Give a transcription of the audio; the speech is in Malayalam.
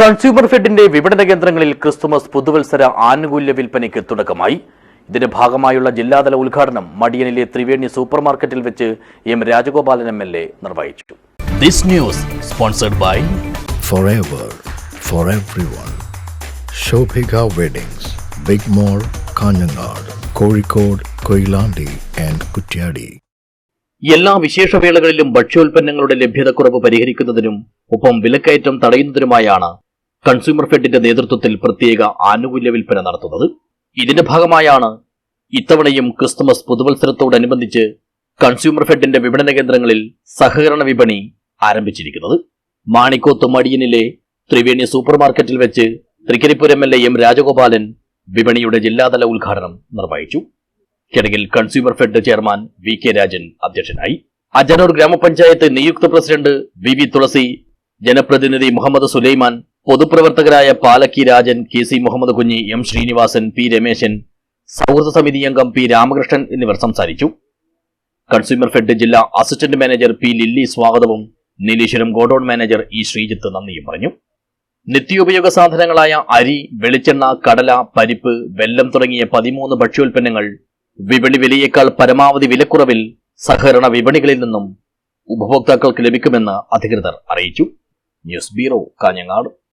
കൺസ്യൂമർ ഫെഡിന്റെ വിപണന കേന്ദ്രങ്ങളിൽ ക്രിസ്തുമസ് പുതുവത്സര ആനുകൂല്യ വിൽപ്പനയ്ക്ക് തുടക്കമായി. ഇതിന്റെ ഭാഗമായുള്ള ജില്ലാതല ഉദ്ഘാടനം മടിയനിലെ ത്രിവേണി സൂപ്പർ മാർക്കറ്റിൽ വെച്ച് എം രാജഗോപാലൻ MLA നിർവഹിച്ചു. This news sponsored by Forever for everyone. Shobhika Weddings, Big Mall, Kanjangad, Kozhikode, Koilandi and Kutyadi. എല്ലാ വിശേഷവേളകളിലും ഭക്ഷ്യോൽപ്പന്നങ്ങളുടെ ലഭ്യതക്കുറവ് പരിഹരിക്കുന്നതിനും ഒപ്പം വിലക്കയറ്റം തടയുന്നതിനുമായാണ് കൺസ്യൂമർ ഫെഡിന്റെ നേതൃത്വത്തിൽ പ്രത്യേക ആനുകൂല്യ വിൽപ്പന നടത്തുന്നത്. ഇതിന്റെ ഭാഗമായാണ് ഇത്തവണയും ക്രിസ്തുമസ് പുതുവത്സരത്തോടനുബന്ധിച്ച് കൺസ്യൂമർ ഫെഡിന്റെ വിപണന കേന്ദ്രങ്ങളിൽ സഹകരണ വിപണി ആരംഭിച്ചിരിക്കുന്നത്. മാണിക്കോത്ത് മടിയനിലെ ത്രിവേണി സൂപ്പർ മാർക്കറ്റിൽ വെച്ച് തൃക്കരിപ്പൂർ MLA എം രാജഗോപാലൻ വിപണിയുടെ ജില്ലാതല ഉദ്ഘാടനം നിർവഹിച്ചു. ചടങ്ങിൽ consumer fed chairman VK Rajan അധ്യക്ഷനായി. അജനൂർ ഗ്രാമപഞ്ചായത്ത് നിയുക്ത പ്രസിഡന്റ് VV തുളസി, ജനപ്രതിനിധി Muhammad Sulaiman, പൊതുപ്രവർത്തകരായ Palakki Rajan, KC Muhammad Kunhi, M Sreenivasan, P Rameshan, സൗഹൃദ സമിതി അംഗം P രാമകൃഷ്ണൻ എന്നിവർ സംസാരിച്ചു. കൺസ്യൂമർ ഫെഡ് ജില്ലാ അസിസ്റ്റന്റ് മാനേജർ P ലില്ലി സ്വാഗതവും Nileshwaram godown manager E Sreejith നന്ദിയും പറഞ്ഞു. നിത്യോപയോഗ സാധനങ്ങളായ അരി, വെളിച്ചെണ്ണ, കടല, പരിപ്പ്, വെല്ലം തുടങ്ങിയ 13 ഭക്ഷ്യോൽപ്പന്നങ്ങൾ വിപണി വിലയേക്കാൾ പരമാവധി വിലക്കുറവിൽ സഹകരണ വിപണികളിൽ നിന്നും ഉപഭോക്താക്കൾക്ക് ലഭിക്കുമെന്ന് അധികൃതർ അറിയിച്ചു. News bureau, Kanhangad.